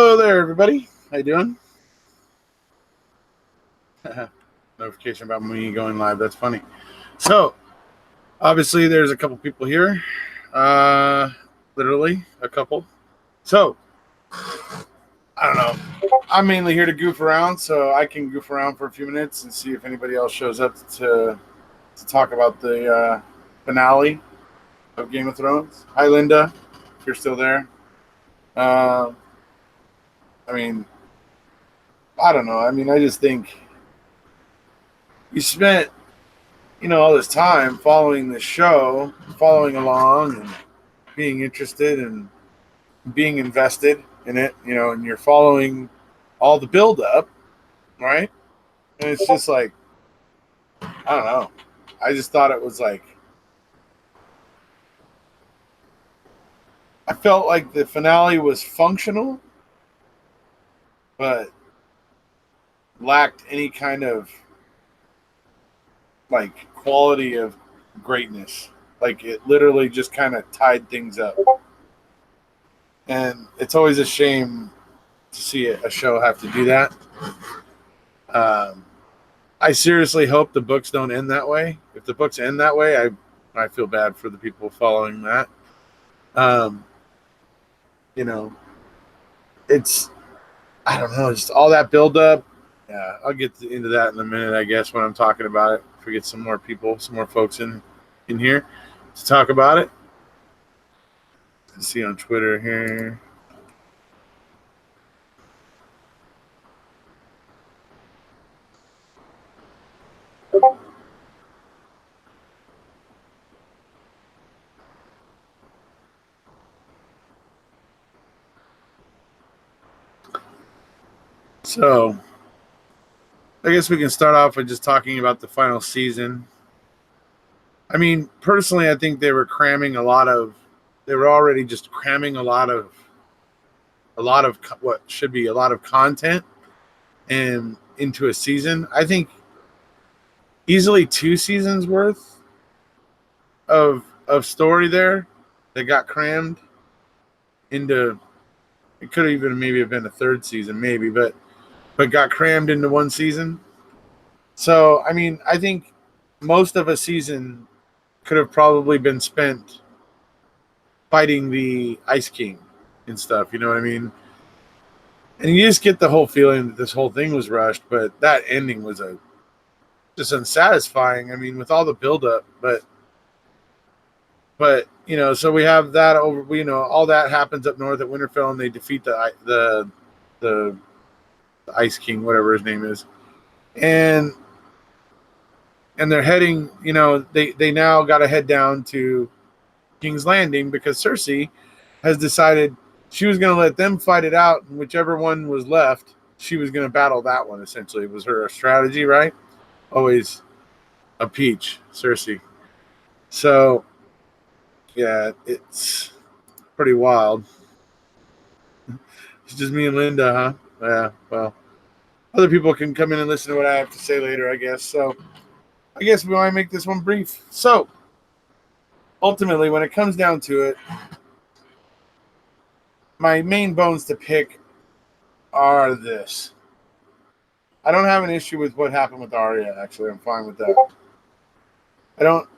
Hello there, everybody. How you doing? Notification about me going live. That's funny. So, obviously, there's a couple people here. Uh, Literally a couple. So, I don't know. I'm mainly here to goof around, so I can goof around for a few minutes and see if anybody else shows up to talk about the finale of Game of Thrones. Hi, Linda, if you're still there. Uh, I mean, I don't know. I mean, I just think you spent all this time following the show, following along and being interested and being invested in it, and you're following all the build up, right? And it's just like, I don't know. I just thought it was like, I felt like the finale was functional, but lacked any kind of like quality of greatness. Like it literally just kind of tied things up. And it's always a shame to see a show have to do that. Um, I seriously hope the books don't end that way. If the books end that way, I feel bad for the people following that. Um, you know, it's I don't know, just all that build up. Yeah, I'll get into that in a minute, I guess, when I'm talking about it. If we get some more people, some more folks in here to talk about it. Let's see on Twitter here. So, I guess we can start off with just talking about the final season. I mean, personally, I think they were cramming a lot of. They were already just cramming a lot of what should be a lot of content and into a season. I think easily 2 seasons worth of story there that got crammed into. It could have even maybe have been a third season, maybe, but got crammed into one season. So I mean, I think most of a season could have probably been spent fighting the Ice King and stuff. You know what I mean? And you just get the whole feeling that this whole thing was rushed, but that ending was just unsatisfying. I mean, with all the buildup, but so we have that over. All that happens up north at Winterfell, and they defeat the Ice King, whatever his name is, and they're heading. They now got to head down to King's Landing because Cersei has decided she was going to let them fight it out, and whichever one was left, she was going to battle that one. Essentially, it was her strategy, right? Always a peach, Cersei. So, yeah, it's pretty wild. It's just me and Linda, huh? Yeah, well, other people can come in and listen to what I have to say later, I guess. So, I guess we want to make this one brief. So, ultimately, when it comes down to it, my main bones to pick are this. I don't have an issue with what happened with Arya, actually. I'm fine with that. I don't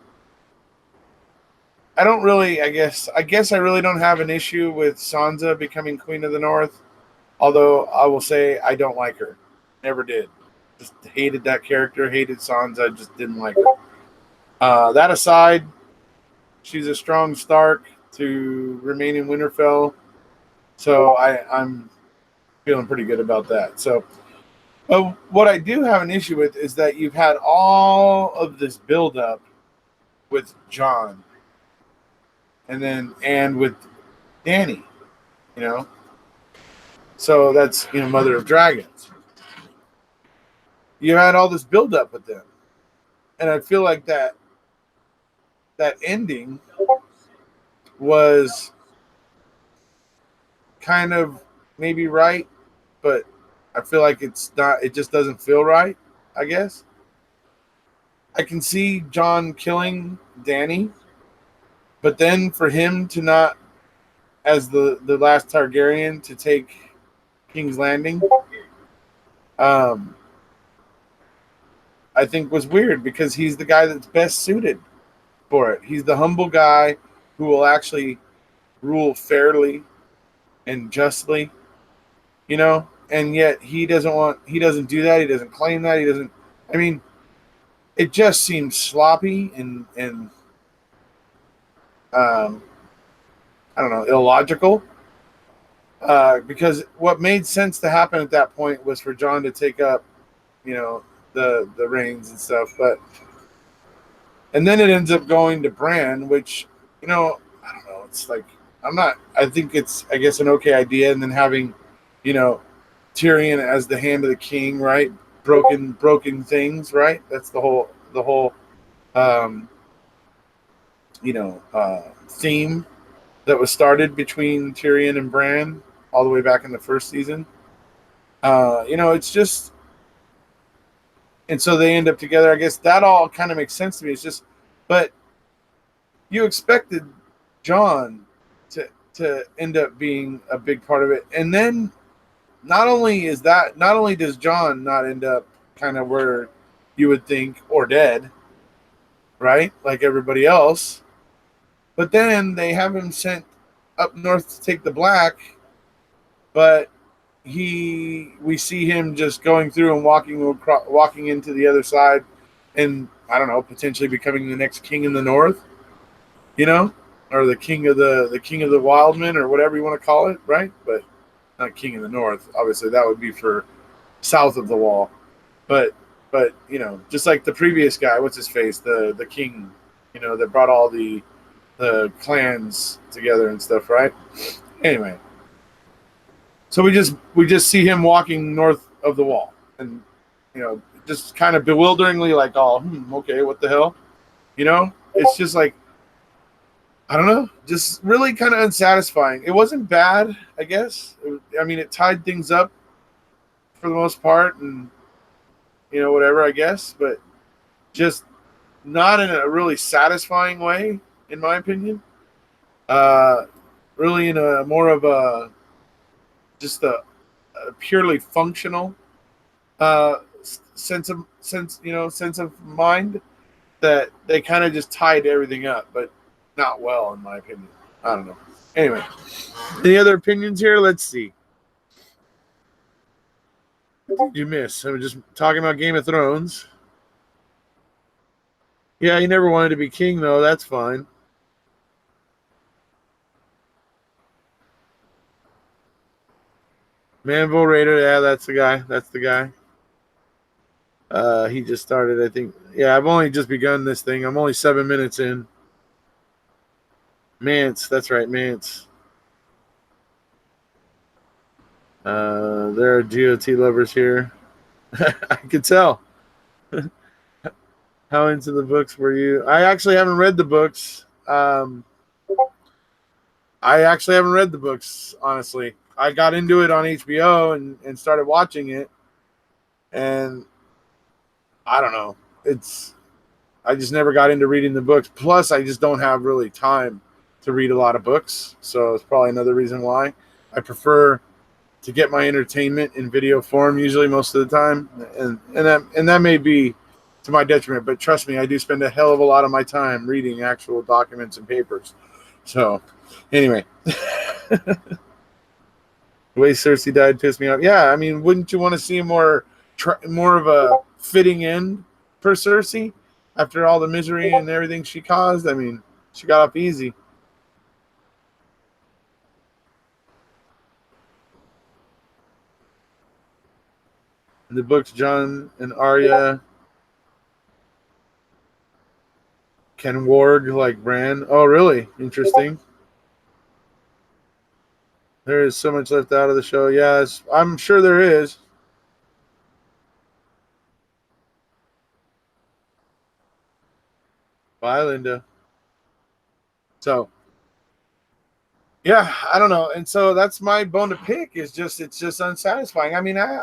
I don't really I guess I really don't have an issue with Sansa becoming Queen of the North, although I will say I don't like her. Never did. Just hated that character, hated Sansa, just didn't like her. That aside, she's a strong Stark to remain in Winterfell, so I'm feeling pretty good about that. So, but what I do have an issue with is that you've had all of this buildup with John, and with Dany, you know. So that's Mother of Dragons. You had all this buildup with them, and I feel like that ending was kind of maybe right, but I feel like it's not. It just doesn't feel right. I guess I can see John killing Dany, but then for him to not, as the last Targaryen, to take King's Landing, um, I think was weird because he's the guy that's best suited for it. He's the humble guy who will actually rule fairly and justly, you know. And yet he doesn't do that. He doesn't claim that. He doesn't. I mean, it just seems sloppy and um, I don't know, illogical. Because what made sense to happen at that point was for John to take up, you know, the reins and stuff. But and then it ends up going to Bran, which, you know, I don't know. It's like I'm not. I think it's, I guess, an okay idea. And then having, you know, Tyrion as the hand of the king, right? Broken things, right? That's the whole um, theme that was started between Tyrion and Bran all the way back in the first season. It's just, and so they end up together. I guess that all kind of makes sense to me. It's just, but you expected John to end up being a big part of it, and then not only does John not end up kind of where you would think, or dead, right, like everybody else, but then they have him sent up north to take the Black, but we see him just going through and walking into the other side, and I don't know, potentially becoming the next king in the north, you know, or the king of the Wildmen, or whatever you want to call it, right? But not king in the north. Obviously, that would be for south of the wall. But just like the previous guy, what's his face, the king, that brought all the clans together and stuff, right? Anyway, so we just see him walking north of the wall, and just kind of bewilderingly, like, oh, okay, what the hell, It's just like, I don't know, just really kind of unsatisfying. It wasn't bad, I guess. It tied things up for the most part, and whatever, I guess, but just not in a really satisfying way, in my opinion. Really in a more of a just a purely functional sense of mind, that they kind of just tied everything up, but not well, in my opinion. I don't know. Anyway, any other opinions here? Let's see. What did you miss? I was just talking about Game of Thrones. Yeah, he never wanted to be king, though. That's fine. Manville Raider, yeah, that's the guy. That's the guy. He just started, I think. Yeah, I've only just begun this thing. I'm only 7 minutes in. Mance, that's right, Mance. There are GOT lovers here. I could tell. How into the books were you? I actually haven't read the books. Honestly. I got into it on HBO and started watching it. And I don't know. I just never got into reading the books. Plus, I just don't have really time to read a lot of books. So it's probably another reason why. I prefer to get my entertainment in video form, usually most of the time. And that may be to my detriment, but trust me, I do spend a hell of a lot of my time reading actual documents and papers. So anyway, the way Cersei died pissed me off. Yeah, wouldn't you want to see more of a fitting end for Cersei after all the misery and everything she caused? She got off easy. In the books, Jon and Arya can warg like Bran. Oh, really? Interesting. There is so much left out of the show. Yes, I'm sure there is. Bye, Linda. So, yeah, I don't know. And so that's my bone to pick, it's just unsatisfying. I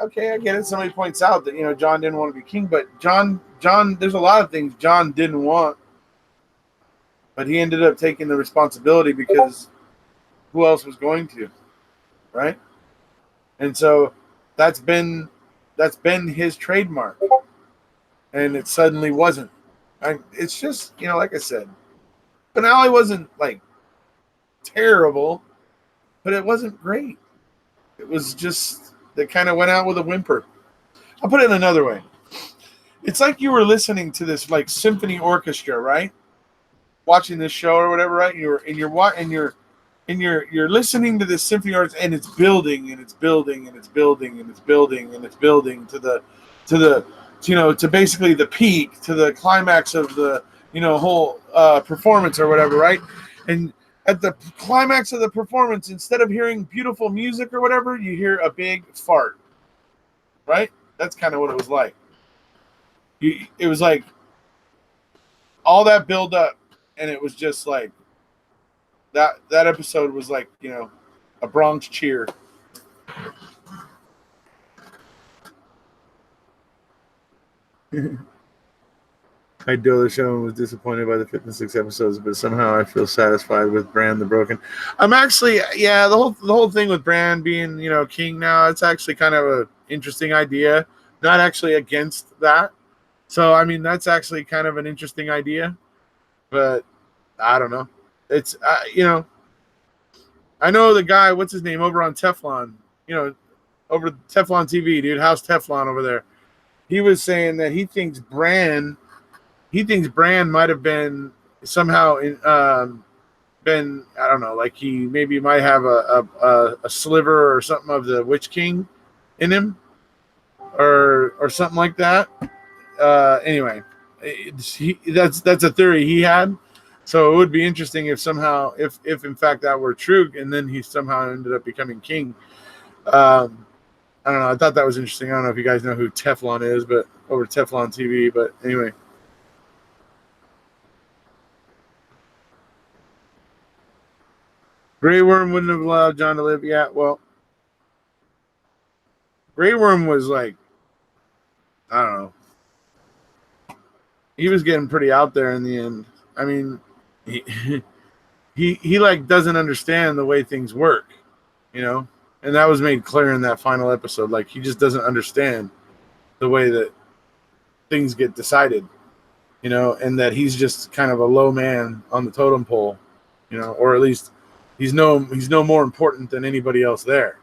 get it. Somebody points out that, Jon didn't want to be king, but Jon, there's a lot of things Jon didn't want, but he ended up taking the responsibility because who else was going to, right? and so that's been his trademark, and it suddenly wasn't. It's just, like I said, finale wasn't like terrible, but it wasn't great. It was just they kind of went out with a whimper. I'll put it another way. It's like you were listening to this like symphony orchestra, right? Watching this show or whatever, right? You're listening to this symphony orchestra, and it's building and it's building and it's building and it's building and it's building to the to basically the peak, to the climax of the whole performance or whatever, right? And at the climax of the performance, instead of hearing beautiful music or whatever, you hear a big fart, right? That's kind of what it was like. It was like all that build up, and it was just like that episode was like a Bronx cheer. I do the show and was disappointed by the 56 episodes, but somehow I feel satisfied with Bran the Broken. I'm actually, the whole thing with Bran being king now, it's actually kind of a interesting idea. Not actually against that. So I mean that's actually kind of an interesting idea, but I don't know. It's I know the guy, what's his name, over on Teflon, over Teflon TV, dude. How's Teflon over there? He was saying that he thinks Bran might have been somehow been, I don't know, like he maybe might have a sliver or something of the Witch King in him, or something like that. Anyway, that's a theory he had. So it would be interesting if somehow, if in fact that were true, and then he somehow ended up becoming king. I don't know. I thought that was interesting. I don't know if you guys know who Teflon is, but over Teflon TV. But anyway, Grey Worm wouldn't have allowed John to live. Yeah, well, Grey Worm was like, I don't know. He was getting pretty out there in the end. I mean, he he like doesn't understand the way things work, and that was made clear in that final episode. Like he just doesn't understand the way that things get decided, and that he's just kind of a low man on the totem pole, or at least he's no more important than anybody else there.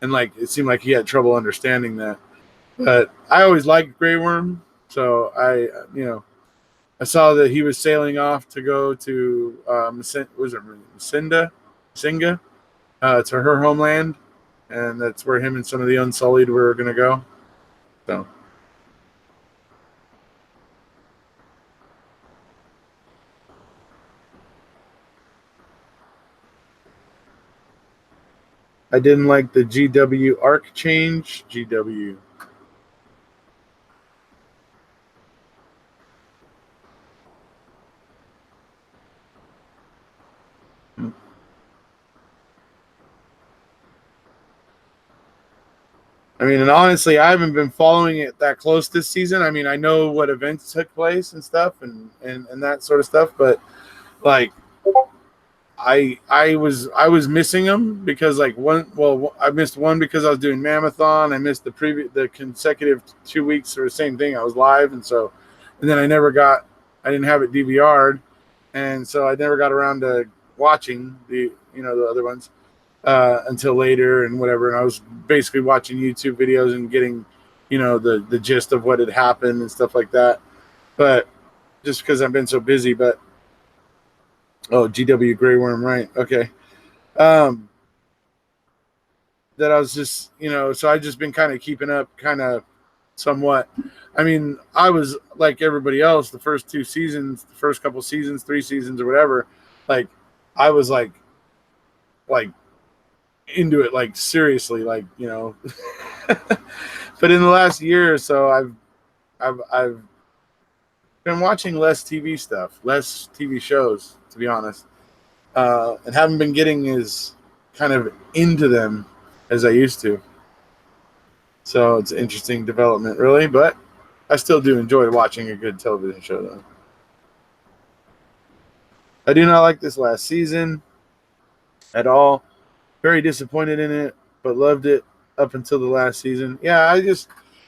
And like it seemed like he had trouble understanding that. But I always liked Grey Worm, so I saw that he was sailing off to go to Singa, to her homeland, and that's where him and some of the Unsullied were going to go. So I didn't like the GW arc change. GW. I mean, and honestly, I haven't been following it that close this season. I mean, I know what events took place and stuff, and that sort of stuff, but like, I was missing them because like I missed one because I was doing Mammothon. I missed the consecutive 2 weeks or the same thing. I was live, and then I didn't have it DVR'd, and so I never got around to watching the other ones until later and whatever. And I was basically watching YouTube videos and getting, the gist of what had happened and stuff like that. But just because I've been so busy, but GW Grey Worm, right? Okay. Um, that I was just, so I just been kind of keeping up, kind of somewhat. I mean, I was like everybody else, the first 2 seasons, the first couple seasons, 3 seasons or whatever. Like, I was like into it, like seriously, like but in the last year or so, I've been watching less TV stuff, less TV shows, to be honest, and haven't been getting as kind of into them as I used to. So it's an interesting development, really, but I still do enjoy watching a good television show, though. I do not like this last season at all. Very disappointed in it, but loved it. up until the last season. Yeah,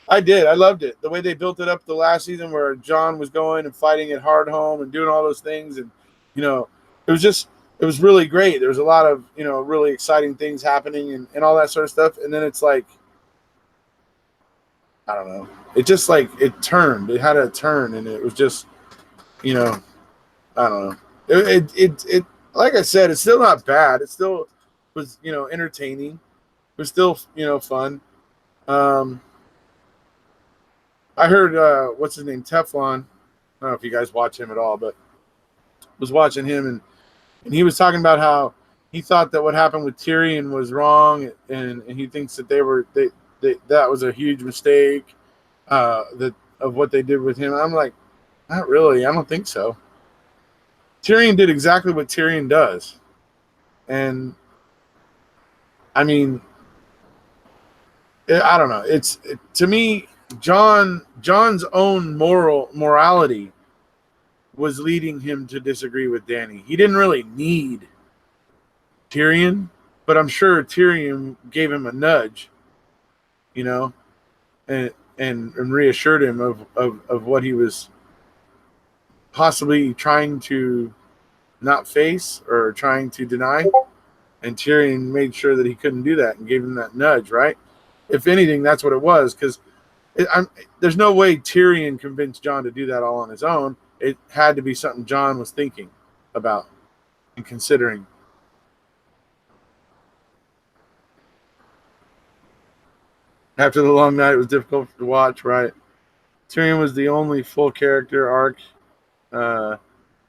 I did. I loved it. The way they built it up the last season, where John was going and fighting at Hardhome and doing all those things, and you know, it was just it was really great. There was a lot of really exciting things happening and all that sort of stuff. And then it's like, I don't know. It just like it turned. It had a turn, and it was just I don't know. It like I said, it's still not bad. It still was entertaining. It was still fun. Um, I heard what's his name, Teflon. I don't know if you guys watch him at all, but was watching him, and he was talking about how he thought that what happened with Tyrion was wrong, and he thinks that that was a huge mistake, that of what they did with him. I'm like, not really. I don't think so. Tyrion did exactly what Tyrion does, and I mean, I don't know. To me, John's own morality was leading him to disagree with Dany. He didn't really need Tyrion, but I'm sure Tyrion gave him a nudge, and reassured him of what he was possibly trying to not face or trying to deny. And Tyrion made sure that he couldn't do that and gave him that nudge, right? If anything, that's what it was, because there's no way Tyrion convinced Jon to do that all on his own. It had to be something Jon was thinking about and considering. After the long night, it was difficult to watch, right? Tyrion was the only full character arc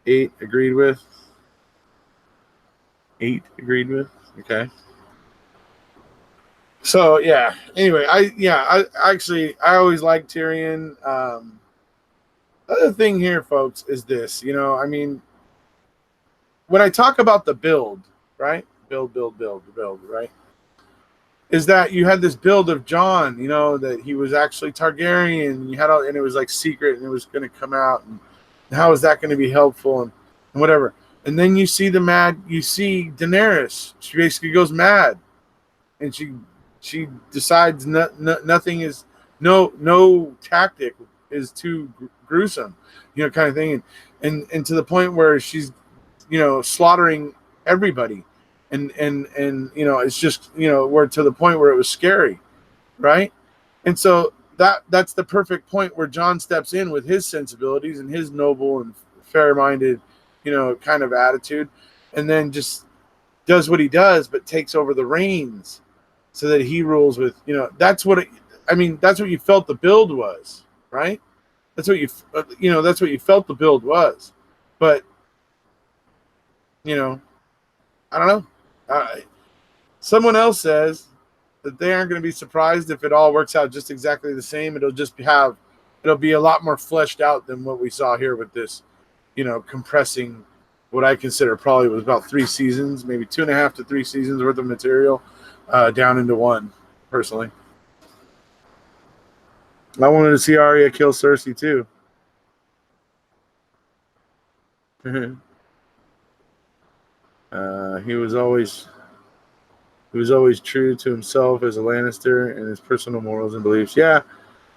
8 agreed with. 8 agreed with. Okay. So yeah. Anyway, I always liked Tyrion. Other thing here, folks, is this. I mean, when I talk about the build, right? Build, right? Is that you had this build of Jon, that he was actually Targaryen, and it was like secret, and it was going to come out, and how is that going to be helpful, and whatever. And then you see Daenerys. She basically goes mad, and she decides nothing is no tactic is too gruesome, kind of thing, and to the point where she's slaughtering everybody, and it's just we're to the point where it was scary, right? And so that's the perfect point where Jon steps in with his sensibilities and his noble and fair-minded kind of attitude, and then just does what he does, but takes over the reins so that he rules with that's what you felt the build was, right? That's what that's what you felt the build was. But I don't know. Someone else says that they aren't going to be surprised if it all works out just exactly the same. It'll be a lot more fleshed out than what we saw here with this, compressing what I consider probably was about 3 seasons, maybe 2.5 to 3 seasons worth of material down into one, personally. I wanted to see Arya kill Cersei too. He was always true to himself as a Lannister and his personal morals and beliefs. Yeah,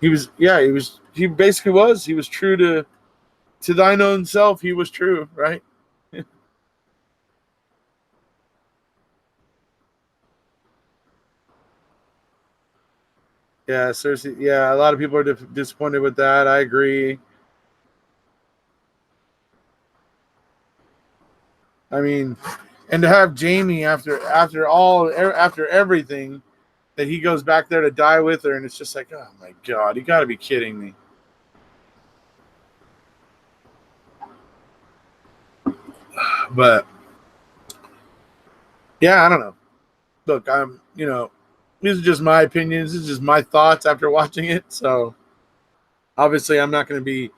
he was. Yeah, he was. He basically was. He was true to thine own self. He was true, right? Yeah, Cersei. Yeah, a lot of people are disappointed with that. I agree. I mean, and to have Jamie after everything that he goes back there to die with her, and it's just like, oh my god, you got to be kidding me. But yeah, I don't know. Look, these are just my opinions. This is just my thoughts after watching it. So obviously, I'm not going to be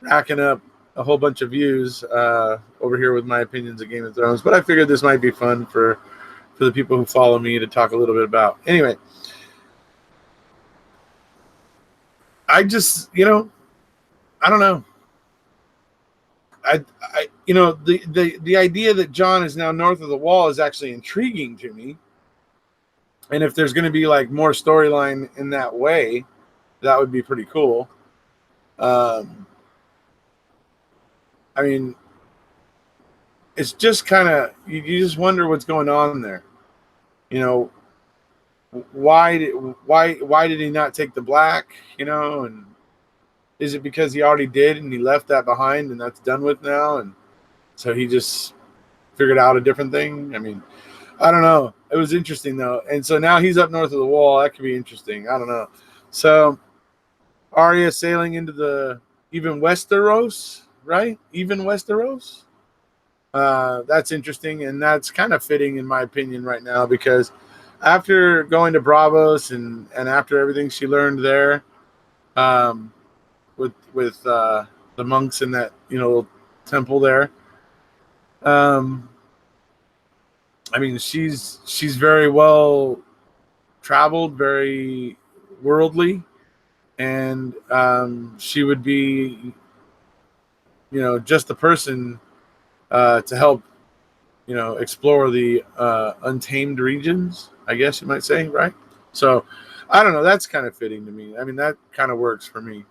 racking up a whole bunch of views over here with my opinions of Game of Thrones. But I figured this might be fun for the people who follow me to talk a little bit about. Anyway, I just, I don't know. The idea that Jon is now north of the wall is actually intriguing to me. And if there's going to be like more storyline in that way, that would be pretty cool. Um, I mean, it's just kind of you just wonder what's going on there. You know, why did he not take the black? You know, and is it because he already did and he left that behind and that's done with now, and so he just figured out a different thing? I mean, I don't know. It was interesting though, and so now he's up north of the wall. That could be interesting. I don't know. So Arya sailing into the even Westeros, right? Even Westeros. That's interesting, and that's kind of fitting in my opinion right now because after going to Bravos and after everything she learned there, um, with the monks in that temple there, um, I mean she's very well traveled, very worldly, and she would be just the person to help explore the untamed regions, I guess you might say, right? So I don't know, that's kind of fitting to me. I mean, that kind of works for me.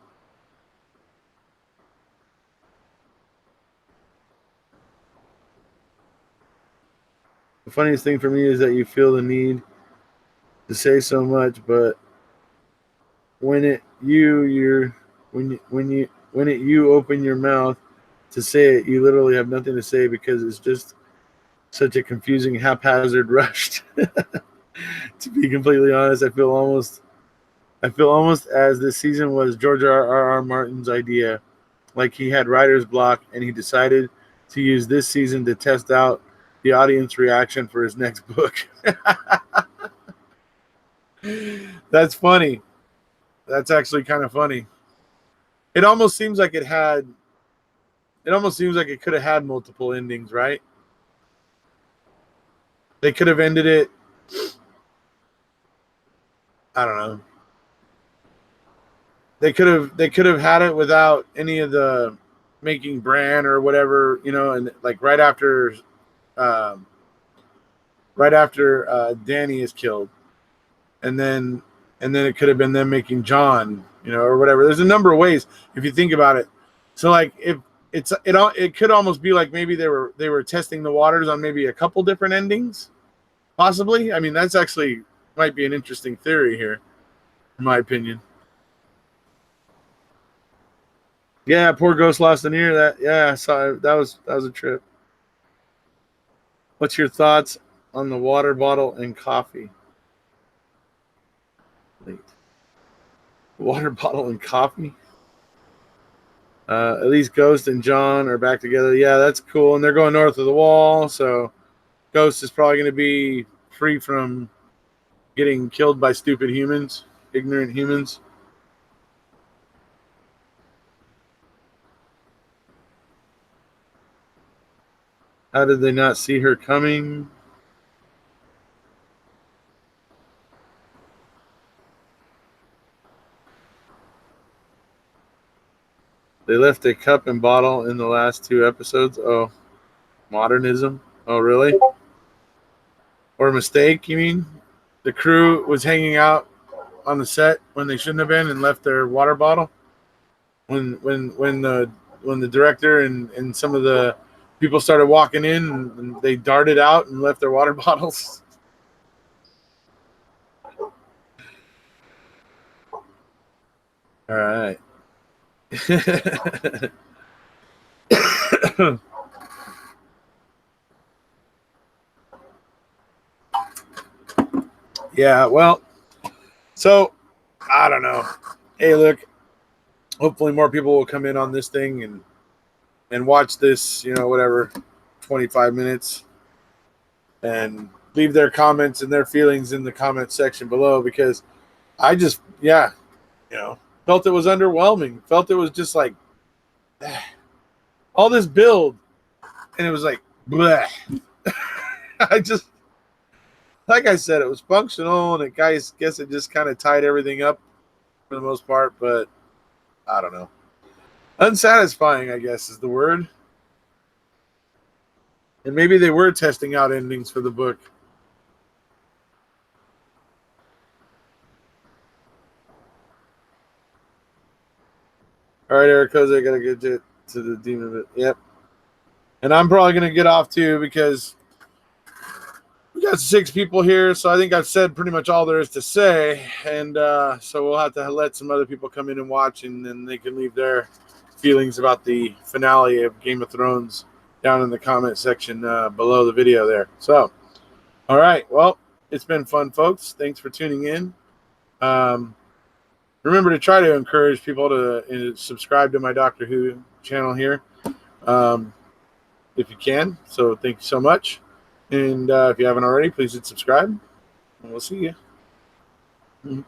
The funniest thing for me is that you feel the need to say so much, but when it you you're when it you open your mouth to say it, you literally have nothing to say because it's just such a confusing, haphazard rush. To be completely honest, I feel almost as this season was George R. Martin's idea, like he had writer's block and he decided to use this season to test out the audience reaction for his next book. That's funny. That's actually kind of funny. It almost seems like it could have had multiple endings, right? They could have ended it, I don't know. They could have had it without any of the making Bran or whatever, and like um, right after Danny is killed, and then it could have been them making John, or whatever. There's a number of ways if you think about it. So like if it could almost be like maybe they were testing the waters on maybe a couple different endings, possibly. I mean, that's actually might be an interesting theory here, in my opinion. Yeah, poor Ghost lost an ear. That yeah, I saw that was a trip. What's your thoughts on the water bottle and coffee? Wait, water bottle and coffee. At least Ghost and John are back together. Yeah, that's cool. And they're going north of the wall, so Ghost is probably going to be free from getting killed by stupid humans, ignorant humans. How did they not see her coming? They left a cup and bottle in the last two episodes. Oh, modernism. Oh, really? Or mistake, you mean? The crew was hanging out on the set when they shouldn't have been and left their water bottle. When the director and some of the people started walking in and they darted out and left their water bottles. All right. Yeah, well, so I don't know. Hey, look, hopefully more people will come in on this thing and watch this, whatever, 25 minutes and leave their comments and their feelings in the comment section below because I just, yeah, felt it was underwhelming. Felt it was just like all this build and it was like, bleh. I just, like I said, it was functional and guess it just kind of tied everything up for the most part, but I don't know. Unsatisfying, I guess, is the word. And maybe they were testing out endings for the book. All right, Erekose, I gotta get to the demon of it. Yep. And I'm probably gonna get off too because we got 6 people here, so I think I've said pretty much all there is to say, and so we'll have to let some other people come in and watch, and then they can leave their feelings about the finale of Game of Thrones down in the comment section below the video there. So, all right, well, it's been fun, folks. Thanks for tuning in. Remember to try to encourage people to subscribe to my Doctor Who channel here if you can. So thank you so much. And if you haven't already, please hit subscribe. And we'll see you.